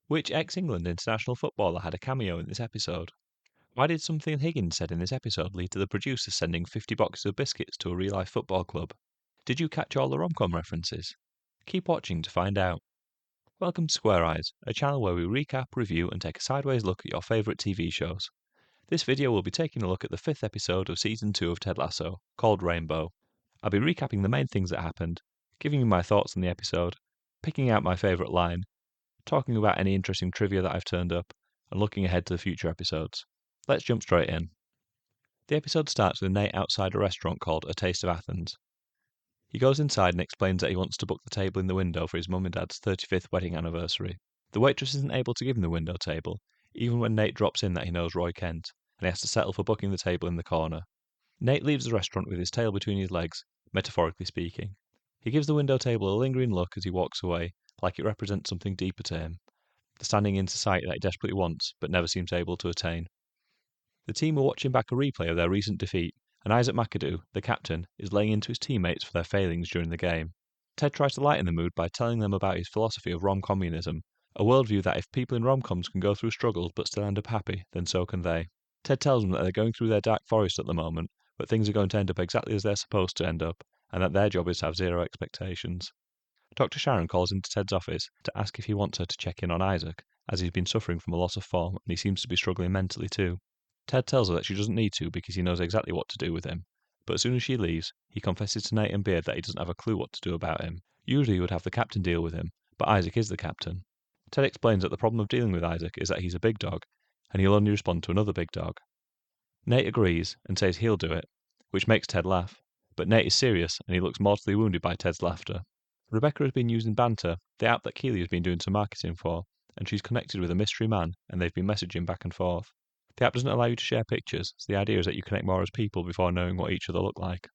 Which ex-England international footballer had a cameo in this episode? Why did something Higgins said in this episode lead to the producers sending 50 boxes of biscuits to a real-life football club? Did you catch all the rom-com references? Keep watching to find out. Welcome to Square Eyes, a channel where we recap, review and take a sideways look at your favourite TV shows. This video will be taking a look at the 5th episode of Season 2 of Ted Lasso, called Rainbow. I'll be recapping the main things that happened, giving you my thoughts on the episode, picking out my favourite line, talking about any interesting trivia that I've turned up, and looking ahead to the future episodes. Let's jump straight in. The episode starts with Nate outside a restaurant called A Taste of Athens. He goes inside and explains that he wants to book the table in the window for his mum and dad's 35th wedding anniversary. The waitress isn't able to give him the window table, even when Nate drops in that he knows Roy Kent, and he has to settle for booking the table in the corner. Nate leaves the restaurant with his tail between his legs, metaphorically speaking. He gives the window table a lingering look as he walks away, like it represents something deeper to him, the standing in society that he desperately wants, but never seems able to attain. The team are watching back a replay of their recent defeat, and Isaac McAdoo, the captain, is laying into his teammates for their failings during the game. Ted tries to lighten the mood by telling them about his philosophy of rom-communism, a worldview that if people in rom-coms can go through struggles but still end up happy, then so can they. Ted tells them that they're going through their dark forest at the moment, but things are going to end up exactly as they're supposed to end up, and that their job is to have zero expectations. Dr. Sharon calls into Ted's office to ask if he wants her to check in on Isaac, as he's been suffering from a loss of form and he seems to be struggling mentally too. Ted tells her that she doesn't need to because he knows exactly what to do with him, but as soon as she leaves, he confesses to Nate and Beard that he doesn't have a clue what to do about him. Usually he would have the captain deal with him, but Isaac is the captain. Ted explains that the problem of dealing with Isaac is that he's a big dog, and he'll only respond to another big dog. Nate agrees and says he'll do it, which makes Ted laugh, but Nate is serious and he looks mortally wounded by Ted's laughter. Rebecca has been using Banter, the app that Keely has been doing some marketing for, and she's connected with a mystery man and they've been messaging back and forth. The app doesn't allow you to share pictures, so the idea is that you connect more as people before knowing what each other look like.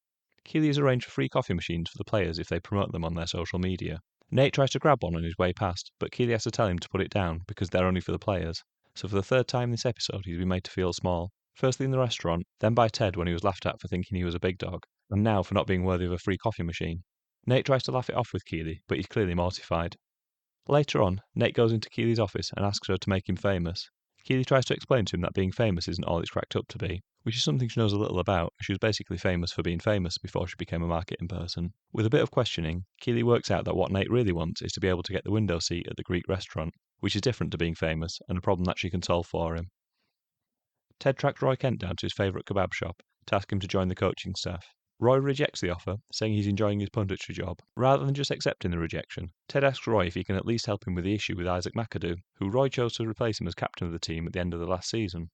Keely has arranged for free coffee machines for the players if they promote them on their social media. Nate tries to grab one on his way past, but Keely has to tell him to put it down because they're only for the players. So for the third time this episode, he's been made to feel small. Firstly in the restaurant, then by Ted when he was laughed at for thinking he was a big dog, and now for not being worthy of a free coffee machine. Nate tries to laugh it off with Keely, but he's clearly mortified. Later on, Nate goes into Keely's office and asks her to make him famous. Keely tries to explain to him that being famous isn't all it's cracked up to be, which is something she knows a little about, as she was basically famous for being famous before she became a marketing person. With a bit of questioning, Keely works out that what Nate really wants is to be able to get the window seat at the Greek restaurant, which is different to being famous, and a problem that she can solve for him. Ted tracks Roy Kent down to his favourite kebab shop to ask him to join the coaching staff. Roy rejects the offer, saying he's enjoying his punditry job. Rather than just accepting the rejection, Ted asks Roy if he can at least help him with the issue with Isaac McAdoo, who Roy chose to replace him as captain of the team at the end of the last season.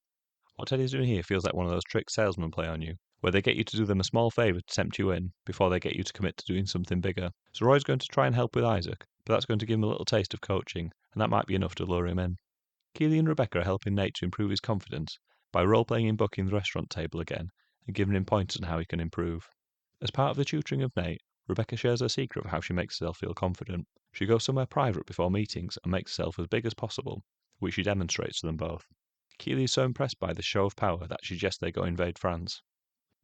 What Ted is doing here feels like one of those tricks salesmen play on you, where they get you to do them a small favour to tempt you in, before they get you to commit to doing something bigger. So Roy's going to try and help with Isaac, but that's going to give him a little taste of coaching, and that might be enough to lure him in. Keely and Rebecca are helping Nate to improve his confidence by role-playing him booking the restaurant table again, and giving him pointers on how he can improve. As part of the tutoring of Nate, Rebecca shares her secret of how she makes herself feel confident. She goes somewhere private before meetings and makes herself as big as possible, which she demonstrates to them both. Keely is so impressed by this show of power that she suggests they go invade France.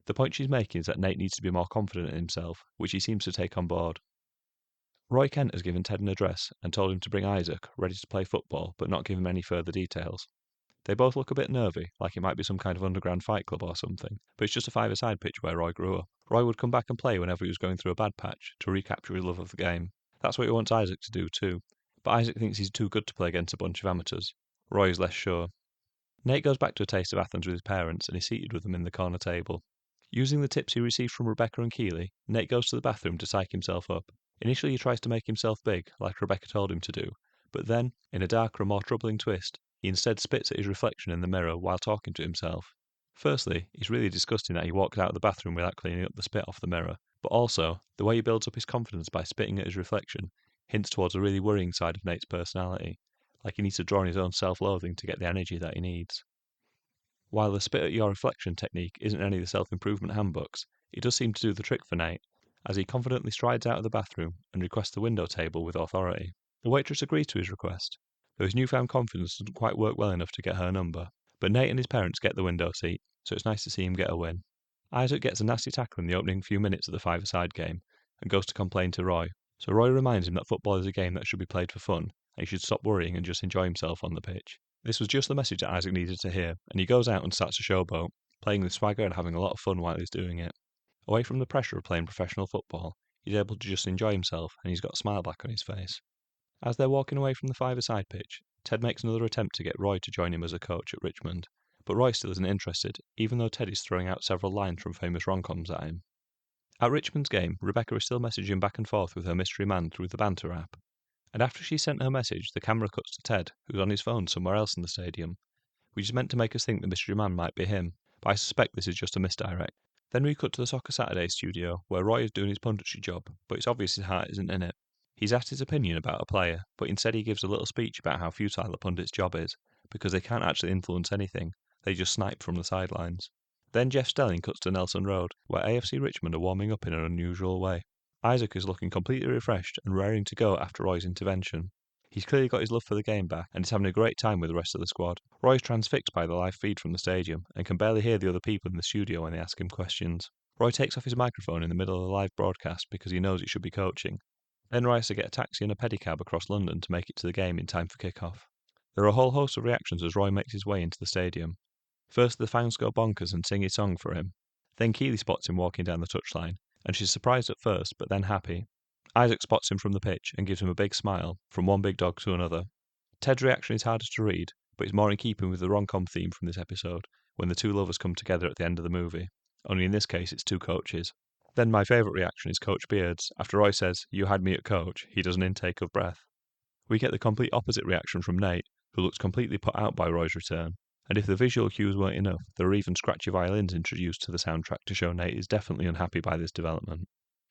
The point she's making is that Nate needs to be more confident in himself, which he seems to take on board. Roy Kent has given Ted an address and told him to bring Isaac, ready to play football, but not give him any further details. They both look a bit nervy, like it might be some kind of underground fight club or something, but it's just a five-a-side pitch where Roy grew up. Roy would come back and play whenever he was going through a bad patch, to recapture his love of the game. That's what he wants Isaac to do too, but Isaac thinks he's too good to play against a bunch of amateurs. Roy is less sure. Nate goes back to A Taste of Athens with his parents and is seated with them in the corner table. Using the tips he received from Rebecca and Keely, Nate goes to the bathroom to psych himself up. Initially he tries to make himself big, like Rebecca told him to do, but then, in a darker and more troubling twist, he instead spits at his reflection in the mirror while talking to himself. Firstly, it's really disgusting that he walked out of the bathroom without cleaning up the spit off the mirror, but also, the way he builds up his confidence by spitting at his reflection hints towards a really worrying side of Nate's personality, like he needs to draw on his own self-loathing to get the energy that he needs. While the spit at your reflection technique isn't any of the self-improvement handbooks, it does seem to do the trick for Nate, as he confidently strides out of the bathroom and requests the window table with authority. The waitress agrees to his request, though his newfound confidence doesn't quite work well enough to get her number. But Nate and his parents get the window seat, so it's nice to see him get a win. Isaac gets a nasty tackle in the opening few minutes of the five-a-side game, and goes to complain to Roy. So Roy reminds him that football is a game that should be played for fun, and he should stop worrying and just enjoy himself on the pitch. This was just the message that Isaac needed to hear, and he goes out and starts a showboat, playing with swagger and having a lot of fun while he's doing it. Away from the pressure of playing professional football, he's able to just enjoy himself, and he's got a smile back on his face. As they're walking away from the five-a-side pitch, Ted makes another attempt to get Roy to join him as a coach at Richmond, but Roy still isn't interested, even though Ted is throwing out several lines from famous rom-coms at him. At Richmond's game, Rebecca is still messaging back and forth with her mystery man through the banter app, and after she sent her message, the camera cuts to Ted, who's on his phone somewhere else in the stadium, which is meant to make us think the mystery man might be him, but I suspect this is just a misdirect. Then we cut to the Soccer Saturday studio, where Roy is doing his punditry job, but it's obvious his heart isn't in it. He's asked his opinion about a player, but instead he gives a little speech about how futile a pundit's job is, because they can't actually influence anything, they just snipe from the sidelines. Then Jeff Stelling cuts to Nelson Road, where AFC Richmond are warming up in an unusual way. Isaac is looking completely refreshed and raring to go after Roy's intervention. He's clearly got his love for the game back and is having a great time with the rest of the squad. Roy is transfixed by the live feed from the stadium and can barely hear the other people in the studio when they ask him questions. Roy takes off his microphone in the middle of the live broadcast because he knows he should be coaching. Then Roy has to get a taxi and a pedicab across London to make it to the game in time for kick-off. There are a whole host of reactions as Roy makes his way into the stadium. First, the fans go bonkers and sing his song for him. Then Keely spots him walking down the touchline, and she's surprised at first, but then happy. Isaac spots him from the pitch and gives him a big smile, from one big dog to another. Ted's reaction is harder to read, but it's more in keeping with the rom-com theme from this episode, when the two lovers come together at the end of the movie. Only in this case, it's two coaches. Then my favourite reaction is Coach Beard's. After Roy says, "You had me at coach," he does an intake of breath. We get the complete opposite reaction from Nate, who looks completely put out by Roy's return. And if the visual cues weren't enough, there are even scratchy violins introduced to the soundtrack to show Nate is definitely unhappy by this development.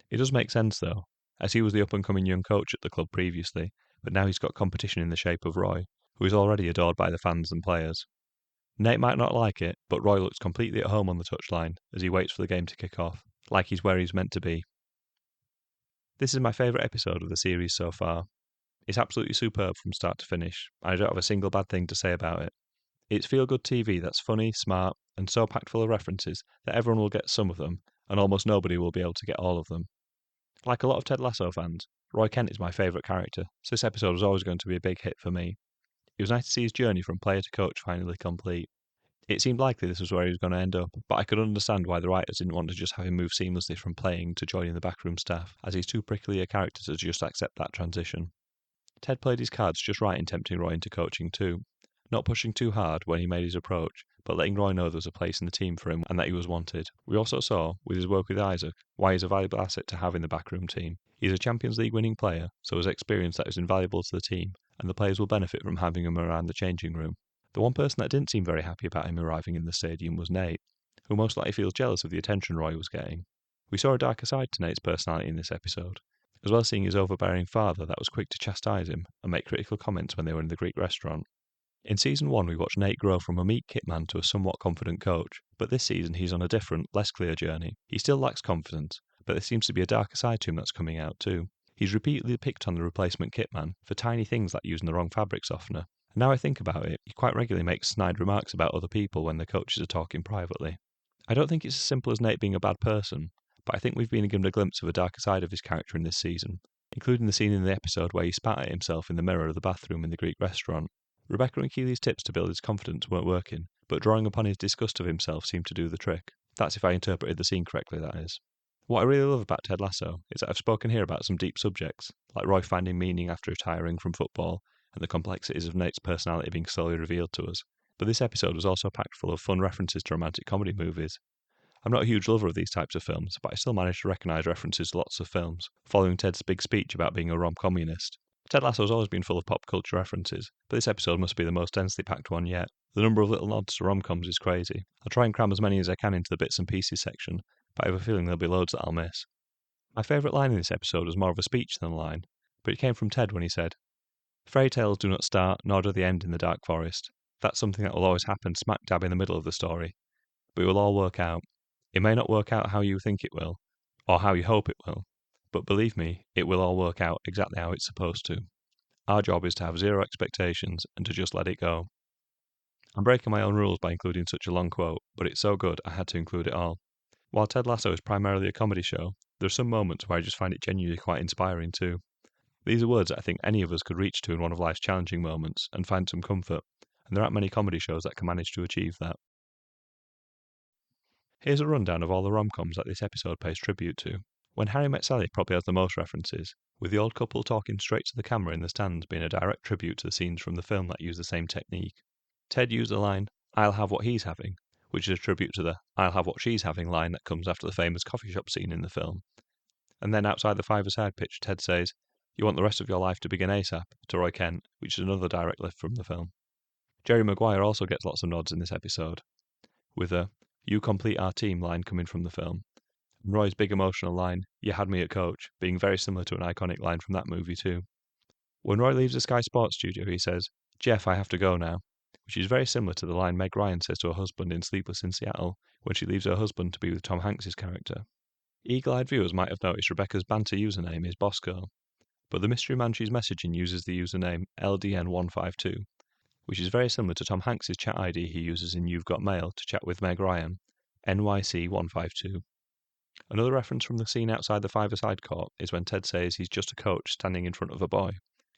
It does make sense though, as he was the up-and-coming young coach at the club previously, but now he's got competition in the shape of Roy, who is already adored by the fans and players. Nate might not like it, but Roy looks completely at home on the touchline as he waits for the game to kick off, like he's where he's meant to be. This is my favourite episode of the series so far. It's absolutely superb from start to finish, and I don't have a single bad thing to say about it. It's feel-good TV that's funny, smart, and so packed full of references that everyone will get some of them, and almost nobody will be able to get all of them. Like a lot of Ted Lasso fans, Roy Kent is my favourite character, so this episode was always going to be a big hit for me. It was nice to see his journey from player to coach finally complete. It seemed likely this was where he was going to end up, but I could understand why the writers didn't want to just have him move seamlessly from playing to joining the backroom staff, as he's too prickly a character to just accept that transition. Ted played his cards just right in tempting Roy into coaching too, not pushing too hard when he made his approach, but letting Roy know there was a place in the team for him and that he was wanted. We also saw, with his work with Isaac, why he's a valuable asset to have in the backroom team. He's a Champions League winning player, so his experience that is invaluable to the team, and the players will benefit from having him around the changing room. The one person that didn't seem very happy about him arriving in the stadium was Nate, who most likely feels jealous of the attention Roy was getting. We saw a darker side to Nate's personality in this episode, as well as seeing his overbearing father that was quick to chastise him and make critical comments when they were in the Greek restaurant. In Season 1 we watched Nate grow from a meek kitman to a somewhat confident coach, but this season he's on a different, less clear journey. He still lacks confidence, but there seems to be a darker side to him that's coming out too. He's repeatedly picked on the replacement kitman for tiny things like using the wrong fabric softener. And now I think about it, he quite regularly makes snide remarks about other people when the coaches are talking privately. I don't think it's as simple as Nate being a bad person, but I think we've been given a glimpse of a darker side of his character in this season, including the scene in the episode where he spat at himself in the mirror of the bathroom in the Greek restaurant. Rebecca and Keely's tips to build his confidence weren't working, but drawing upon his disgust of himself seemed to do the trick. That's if I interpreted the scene correctly, that is. What I really love about Ted Lasso is that I've spoken here about some deep subjects, like Roy finding meaning after retiring from football, and the complexities of Nate's personality being slowly revealed to us. But this episode was also packed full of fun references to romantic comedy movies. I'm not a huge lover of these types of films, but I still managed to recognise references to lots of films, following Ted's big speech about being a rom-communist. Ted Lasso has always been full of pop culture references, but this episode must be the most densely packed one yet. The number of little nods to rom-coms is crazy. I'll try and cram as many as I can into the bits and pieces section, but I have a feeling there'll be loads that I'll miss. My favourite line in this episode was more of a speech than a line, but it came from Ted when he said, "Fairy tales do not start, nor do they end in the dark forest. That's something that will always happen smack dab in the middle of the story. But it will all work out. It may not work out how you think it will, or how you hope it will, but believe me, it will all work out exactly how it's supposed to. Our job is to have zero expectations and to just let it go." I'm breaking my own rules by including such a long quote, but it's so good I had to include it all. While Ted Lasso is primarily a comedy show, there are some moments where I just find it genuinely quite inspiring too. These are words that I think any of us could reach to in one of life's challenging moments and find some comfort, and there aren't many comedy shows that can manage to achieve that. Here's a rundown of all the rom-coms that this episode pays tribute to. When Harry Met Sally probably has the most references, with the old couple talking straight to the camera in the stands being a direct tribute to the scenes from the film that use the same technique. Ted used the line, "I'll have what he's having," which is a tribute to the "I'll have what she's having" line that comes after the famous coffee shop scene in the film. And then outside the five-a-side pitch, Ted says, "You want the rest of your life to begin ASAP," to Roy Kent, which is another direct lift from the film. Jerry Maguire also gets lots of nods in this episode, with a "You complete our team" line coming from the film. And Roy's big emotional line, "You had me at coach," being very similar to an iconic line from that movie too. When Roy leaves the Sky Sports studio, he says, "Jeff, I have to go now," which is very similar to the line Meg Ryan says to her husband in Sleepless in Seattle when she leaves her husband to be with Tom Hanks' character. Eagle-eyed viewers might have noticed Rebecca's banter username is Boss Girl, but the mystery man she's messaging uses the username LDN152, which is very similar to Tom Hanks' chat ID he uses in You've Got Mail to chat with Meg Ryan, NYC152. Another reference from the scene outside the five-a-side court is when Ted says he's just a coach standing in front of a boy.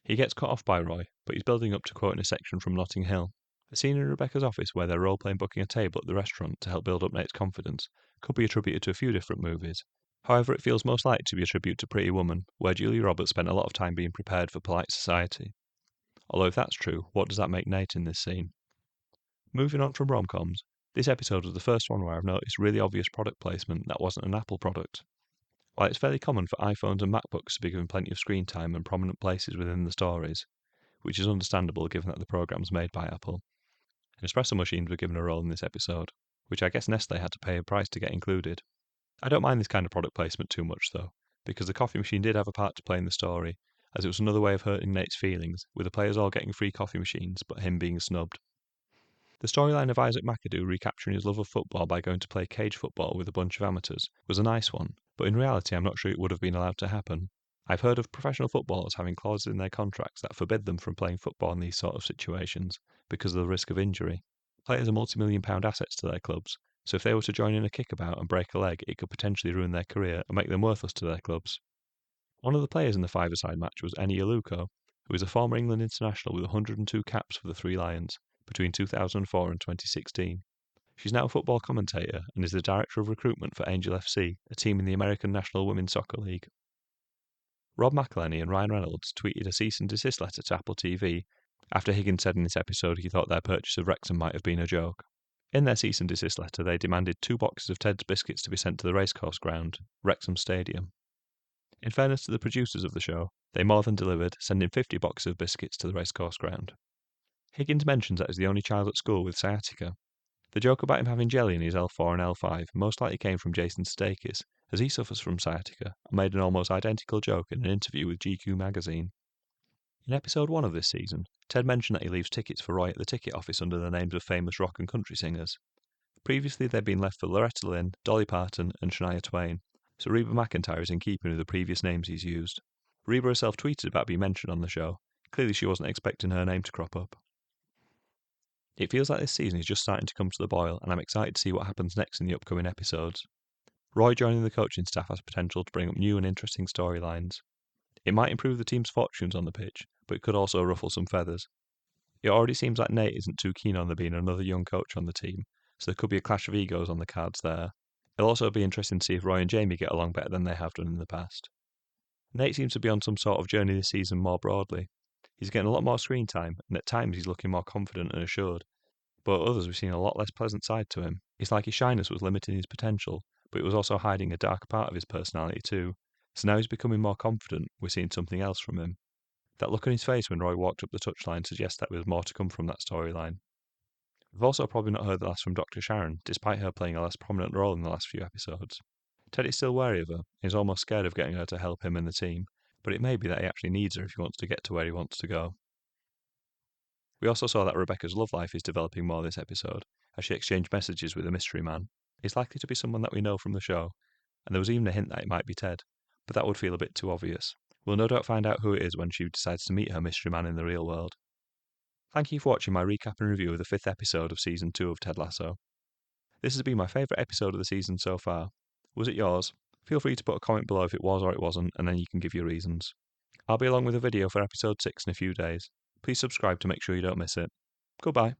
He gets cut off by Roy, but he's building up to quoting a section from Notting Hill. The scene in Rebecca's office where they're role-playing booking a table at the restaurant to help build up Nate's confidence could be attributed to a few different movies. However, it feels most likely to be a tribute to Pretty Woman, where Julia Roberts spent a lot of time being prepared for polite society. Although if that's true, what does that make Nate in this scene? Moving on from rom-coms, this episode was the first one where I've noticed really obvious product placement that wasn't an Apple product. While it's fairly common for iPhones and MacBooks to be given plenty of screen time and prominent places within the stories, which is understandable given that the program's made by Apple, espresso machines were given a role in this episode, which I guess Nestle had to pay a price to get included. I don't mind this kind of product placement too much though, because the coffee machine did have a part to play in the story, as it was another way of hurting Nate's feelings, with the players all getting free coffee machines, but him being snubbed. The storyline of Isaac McAdoo recapturing his love of football by going to play cage football with a bunch of amateurs was a nice one, but in reality I'm not sure it would have been allowed to happen. I've heard of professional footballers having clauses in their contracts that forbid them from playing football in these sort of situations because of the risk of injury. Players are multi-million-pound assets to their clubs, so if they were to join in a kickabout and break a leg, it could potentially ruin their career and make them worthless to their clubs. One of the players in the five-a-side match was Eni Aluko, who is a former England international with 102 caps for the Three Lions between 2004 and 2016. She's now a football commentator and is the director of recruitment for Angel FC, a team in the American National Women's Soccer League. Rob McElhenney and Ryan Reynolds tweeted a cease and desist letter to Apple TV after Higgins said in this episode he thought their purchase of Wrexham might have been a joke. In their cease and desist letter, they demanded 2 boxes of Ted's biscuits to be sent to the racecourse ground, Wrexham Stadium. In fairness to the producers of the show, they more than delivered, sending 50 boxes of biscuits to the racecourse ground. Higgins mentions that he's the only child at school with sciatica. The joke about him having jelly in his L4 and L5 most likely came from Jason Sudeikis, as he suffers from sciatica and made an almost identical joke in an interview with GQ magazine. In episode 1 of this season, Ted mentioned that he leaves tickets for Roy at the ticket office under the names of famous rock and country singers. Previously they'd been left for Loretta Lynn, Dolly Parton and Shania Twain, so Reba McEntire is in keeping with the previous names he's used. Reba herself tweeted about being mentioned on the show. Clearly she wasn't expecting her name to crop up. It feels like this season is just starting to come to the boil, and I'm excited to see what happens next in the upcoming episodes. Roy joining the coaching staff has potential to bring up new and interesting storylines. It might improve the team's fortunes on the pitch, but it could also ruffle some feathers. It already seems like Nate isn't too keen on there being another young coach on the team, so there could be a clash of egos on the cards there. It'll also be interesting to see if Roy and Jamie get along better than they have done in the past. Nate seems to be on some sort of journey this season more broadly. He's getting a lot more screen time, and at times he's looking more confident and assured, but at others we've seen a lot less pleasant side to him. It's like his shyness was limiting his potential, but it was also hiding a darker part of his personality too. So now he's becoming more confident, we're seeing something else from him. That look on his face when Roy walked up the touchline suggests that there was more to come from that storyline. We've also probably not heard the last from Dr. Sharon, despite her playing a less prominent role in the last few episodes. Ted is still wary of her, and is almost scared of getting her to help him and the team, but it may be that he actually needs her if he wants to get to where he wants to go. We also saw that Rebecca's love life is developing more this episode, as she exchanged messages with a mystery man. It's likely to be someone that we know from the show, and there was even a hint that it might be Ted, but that would feel a bit too obvious. We'll no doubt find out who it is when she decides to meet her mystery man in the real world. Thank you for watching my recap and review of the 5th episode of Season 2 of Ted Lasso. This has been my favourite episode of the season so far. Was it yours? Feel free to put a comment below if it was or it wasn't, and then you can give your reasons. I'll be along with a video for episode 6 in a few days. Please subscribe to make sure you don't miss it. Goodbye.